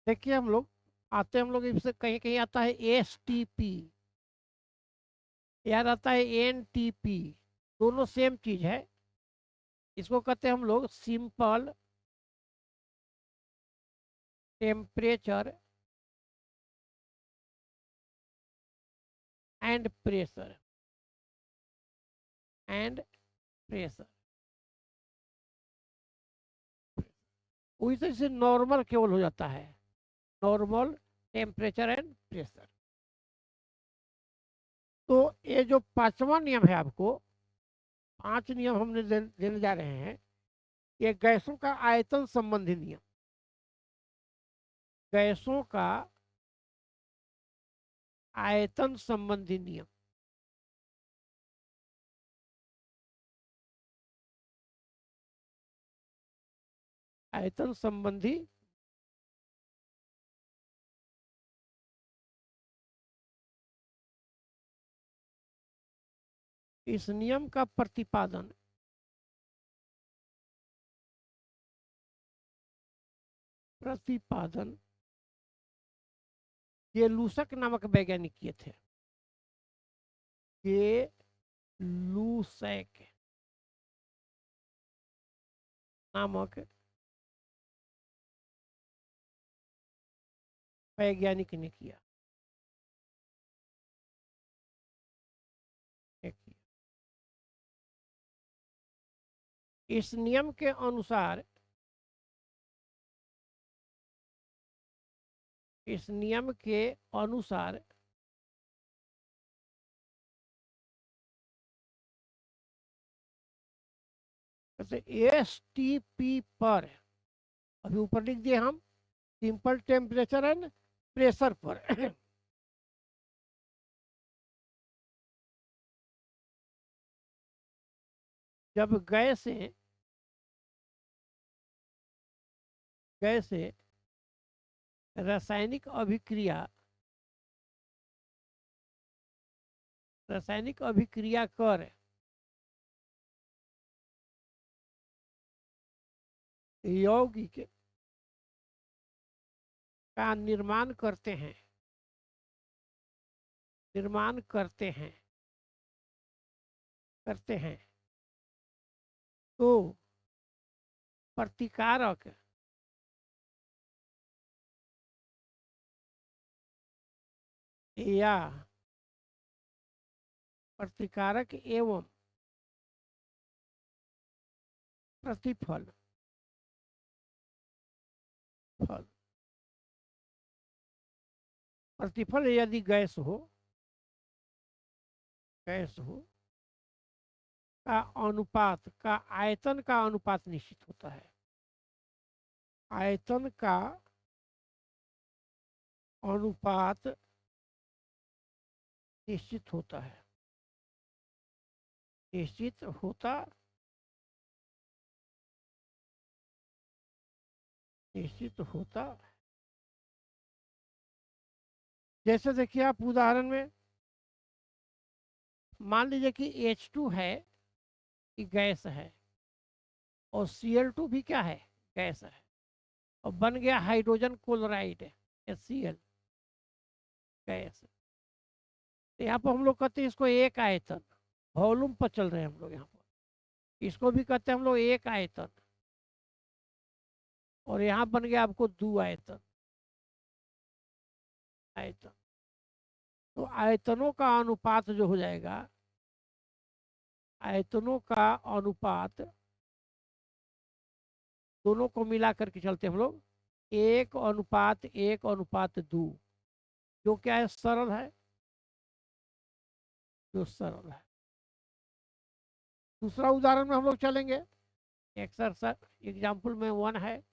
Speaker 1: देखिए हम लोग आते हम लोग इससे कहीं कहीं आता है STP याद आता है NTP दोनों सेम चीज है। इसको कहते हैं हम लोग simple temperature and pressure and pressure वैसे से नॉर्मल केवल हो जाता है नॉर्मल टेम्परेचर एंड प्रेशर। तो ये जो पांचवा नियम है आपको 5 नियम हमने देने जा रहे हैं ये गैसों का आयतन संबंधी नियम। गैसों का आयतन संबंधी नियम आयतन संबंधी इस नियम का प्रतिपादन ये लूसक नामक वैज्ञानिक किए थे। ये लूसैक नामक वैज्ञानिक ने किया। इस नियम के अनुसार इस नियम के अनुसार STP पर अभी ऊपर लिख दिए हम सिंपल टेम्परेचर एंड प्रेशर पर जब गैसें रासायनिक अभिक्रिया कर यौगिक का निर्माण करते हैं तो प्रतिकारक या प्रतिकारक एवं प्रतिफल फल प्रतिफल यदि गैस हो का अनुपात का आयतन का अनुपात निश्चित होता है। आयतन का अनुपात निश्चित होता है। निश्चित होता निश्चित होता जैसे देखिए आप उदाहरण में मान लीजिए कि H2 है कि गैस है और Cl2 भी क्या है, गैस है, और बन गया हाइड्रोजन क्लोराइड HCl गैस। तो यहाँ पर हम लोग कहते हैं इसको एक आयतन, वॉल्यूम पर चल रहे हैं हम लोग यहाँ पर। इसको भी कहते हैं हम लोग एक आयतन, और यहाँ बन गया आपको दो आयतन। आयतन तो आयतनों का अनुपात जो हो जाएगा, आयतनों का अनुपात दोनों को मिला करके चलते हम लोग 1:1:2, जो क्या है, सरल है, जो सरल है। दूसरा उदाहरण में हम लोग चलेंगे, एक्सरसाइज एग्जाम्पल में 1 है।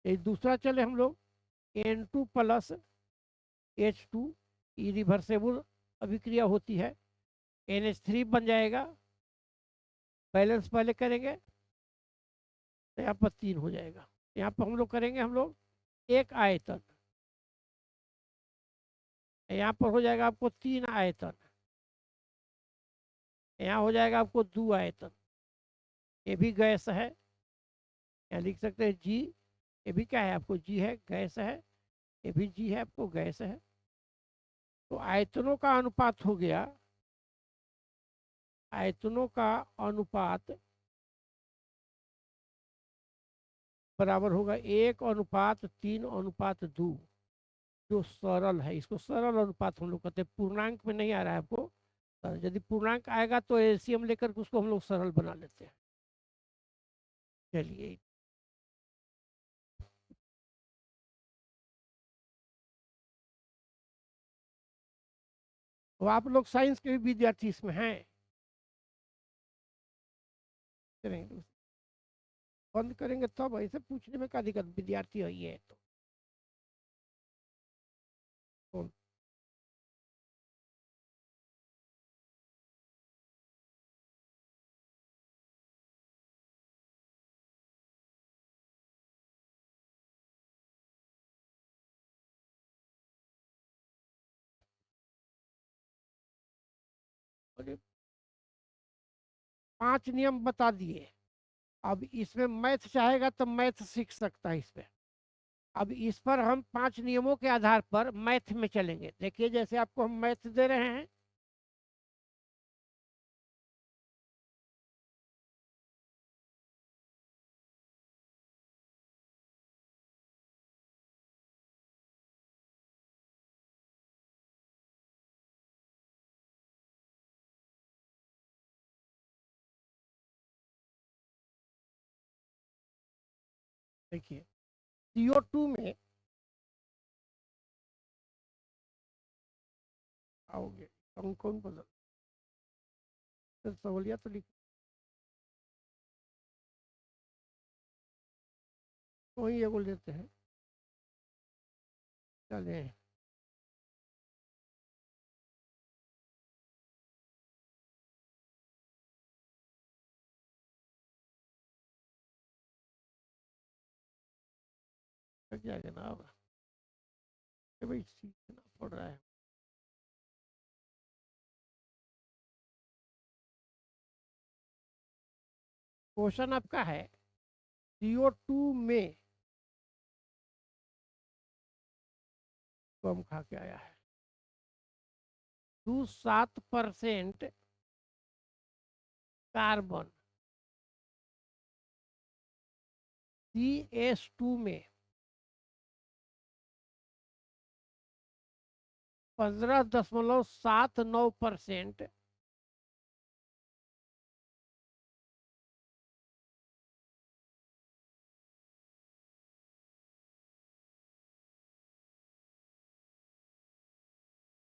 Speaker 1: ये दूसरा चले हम लोग N2 प्लस H2 रिवर्सेबल अभिक्रिया होती है, NH3 बन जाएगा। बैलेंस पहले करेंगे तो यहाँ पर 3 हो जाएगा। यहाँ पर हम लोग करेंगे हम लोग एक आयतन, यहाँ पर हो जाएगा आपको 3 आयतन, यहाँ हो जाएगा आपको 2 आयतन। ये भी गैस है, यहाँ लिख सकते हैं जी। ये भी क्या है आपको, जी है, गैस है। ये भी जी है आपको, गैस है। तो आयतनों का अनुपात हो गया, आयतनों का अनुपात बराबर होगा 1:3:2, जो सरल है। इसको सरल अनुपात हम लोग कहते हैं। पूर्णांक में नहीं आ रहा है आपको, यदि पूर्णांक आएगा तो एलसीएम लेकर के उसको हम लोग सरल बना लेते हैं। चलिए, तो आप लोग साइंस के भी विद्यार्थी इसमें हैं। करेंगे, बंद करेंगे तब, ऐसे पूछने में क्या दिक्कत, विद्यार्थी है ये तो बोलिए। 5 नियम बता दिए। अब इसमें मैथ चाहेगा तो मैथ सीख सकता है इसमें। अब इस पर हम 5 नियमों के आधार पर मैथ में चलेंगे। देखिए जैसे आपको हम मैथ दे रहे हैं, देखिए CO2 में आओगे, कौन कौन बदल, तो सहूलियत तो लिख, वही एगो लेते हैं। चले, लग जाएगा ना। अब भाई सीखना पड़ रहा है। क्वेश्चन आपका है, CO2 में कम खा के आया है, 7% कार्बन, CS2 में 15.79%।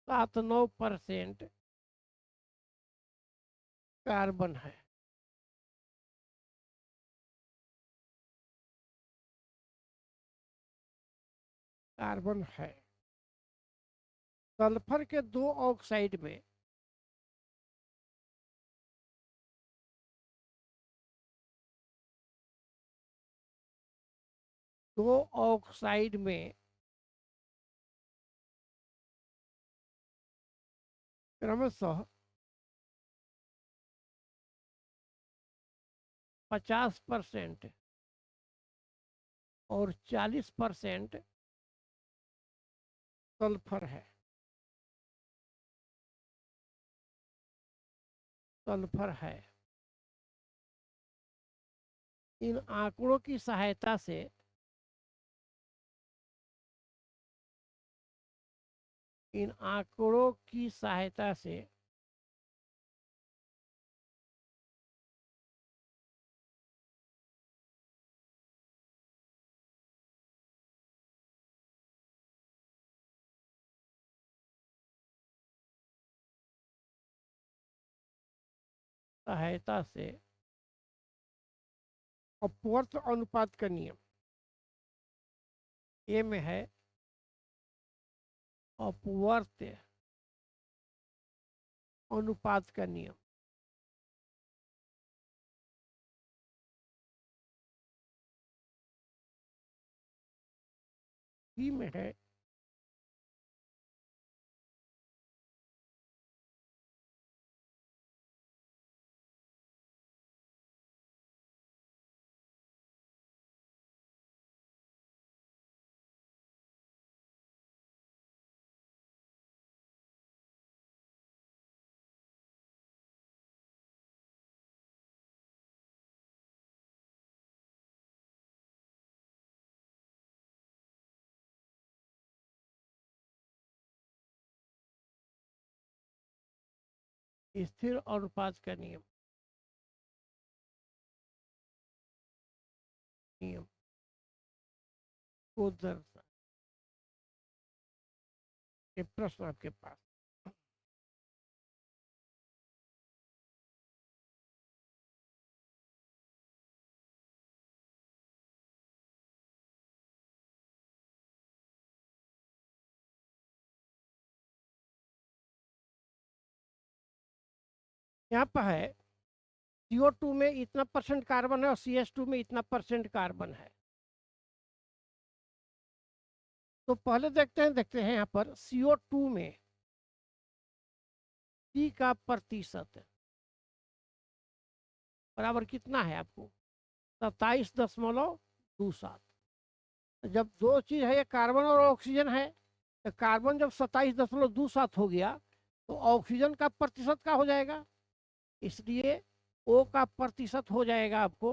Speaker 1: 79% कार्बन है। कार्बन है। सल्फर के दो ऑक्साइड में दो ऑक्साइड में क्रमशः 50% और 40% सल्फर है। सल्फर है। इन आंकड़ों की सहायता से इन आंकड़ों की सहायता से सहायता से अपवर्त अनुपात का नियम ए में है। अपवर्त अनुपात का नियम बी में है। स्थिर अनुपात का नियम नियम को दर्शा। ये प्रश्न आपके पास यहाँ पर है। CO2 में इतना परसेंट कार्बन है और CH2 में इतना परसेंट कार्बन है। तो पहले देखते हैं यहाँ पर CO2 में C का प्रतिशत बराबर कितना है आपको? 27.27। जब दो चीज है, ये कार्बन और ऑक्सीजन है, तो कार्बन जब 27.27 हो गया तो ऑक्सीजन का प्रतिशत क्या हो जाएगा? इसलिए O का प्रतिशत हो जाएगा आपको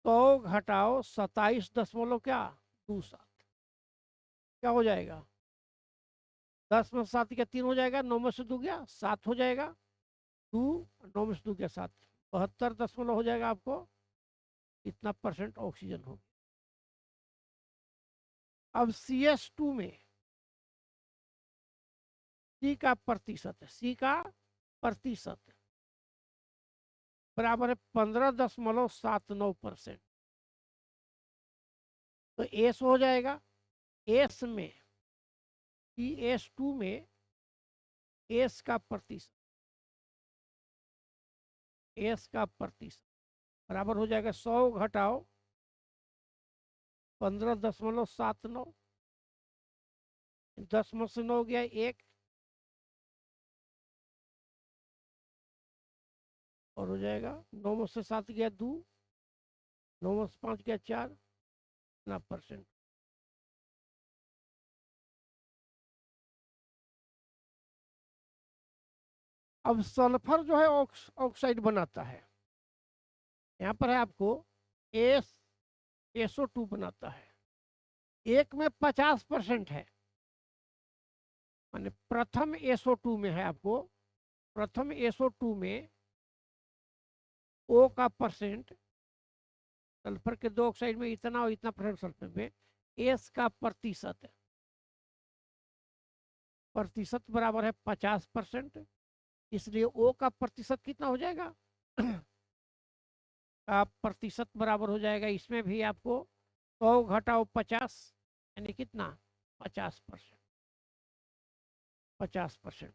Speaker 1: 100 घटाओ 27 क्या 27। क्या हो जाएगा? 10 में 7 क्या 3 हो जाएगा, 9 में से 2 गया 7 हो जाएगा, 2 9 में से 2 क्या 7, 72 हो जाएगा आपको। इतना परसेंट ऑक्सीजन हो। अब CH2 में C का प्रतिशत, C का प्रतिशत बराबर है 15.79%। तो एस हो जाएगा। एस में CH2 में एस का प्रतिशत बराबर हो जाएगा 100 घटाओ 15.79। 10 में से 9 गया 1 और हो जाएगा 9 में से 7 गया 2, 9 में से 5 गया 4 ना परसेंट। अब सल्फर जो है ऑक्साइड बनाता है। यहाँ पर है आपको एस SO2 बनाता है। एक में 50% है, माने प्रथम SO2 में है आपको, प्रथम SO2 में O का परसेंट, सल्फर के 2 ऑक्साइड में इतना और इतना परसेंट सल्फर में, S का प्रतिशत, प्रतिशत बराबर है 50%, इसलिए O का प्रतिशत कितना हो जाएगा का प्रतिशत बराबर हो जाएगा, इसमें भी आपको 100 घटाओ 50 यानी कितना 50%, 50%।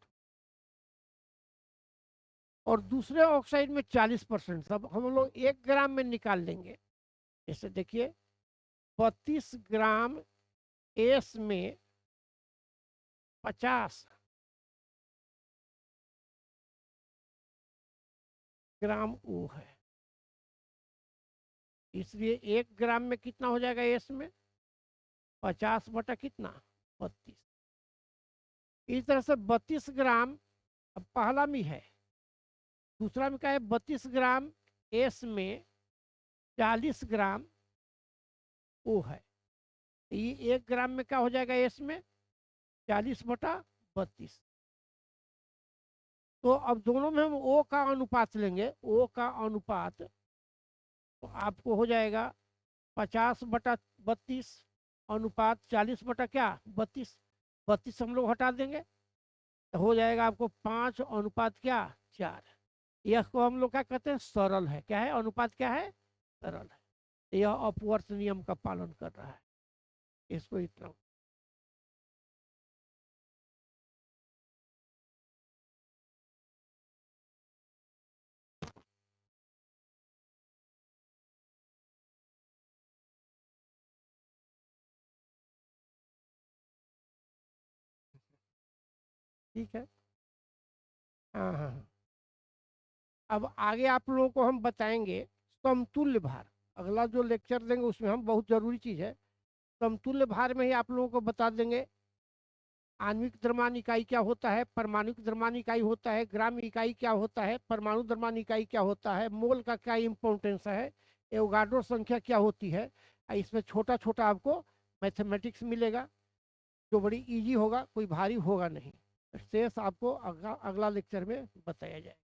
Speaker 1: और दूसरे ऑक्साइड में 40%, सब हम लोग 1 ग्राम में निकाल लेंगे। जैसे देखिए 32 ग्राम एस में 50 ग्राम ओ है, इसलिए 1 ग्राम में कितना हो जाएगा एस में 50 बटा कितना 32। इस तरह से 32 ग्राम, अब पहला में है, दूसरा में क्या है 32 ग्राम एस में 40 ग्राम ओ है, ये 1 ग्राम में क्या हो जाएगा एस में 40/32। तो अब दोनों में हम ओ का अनुपात लेंगे, ओ का अनुपात तो आपको हो जाएगा 50/32 अनुपात 40 क्या 32, 32 हम लोग हटा देंगे तो हो जाएगा आपको 5:4। यह को हम लोग क्या कहते हैं सरल है, क्या है अनुपात क्या है सरल है, यह अपवर्त नियम का पालन कर रहा है, इसको इतना ठीक है। हाँ हाँ हाँ। अब आगे आप लोगों को हम बताएंगे समतुल्य भार, अगला जो लेक्चर देंगे उसमें हम बहुत जरूरी चीज है समतुल्य भार में ही आप लोगों को बता देंगे आणविक द्रव्यमान इकाई क्या होता है, परमाणु द्रव्यमान इकाई होता है, ग्राम इकाई क्या होता है, परमाणु द्रव्यमान इकाई क्या होता है, मोल का क्या इम्पोर्टेंस है, एवोगाड्रो संख्या क्या होती है। इसमें छोटा छोटा आपको मैथमेटिक्स मिलेगा जो बड़ी इजी होगा, कोई भारी होगा नहीं। शेष आपको अगला अगला लेक्चर में बताया जाएगा।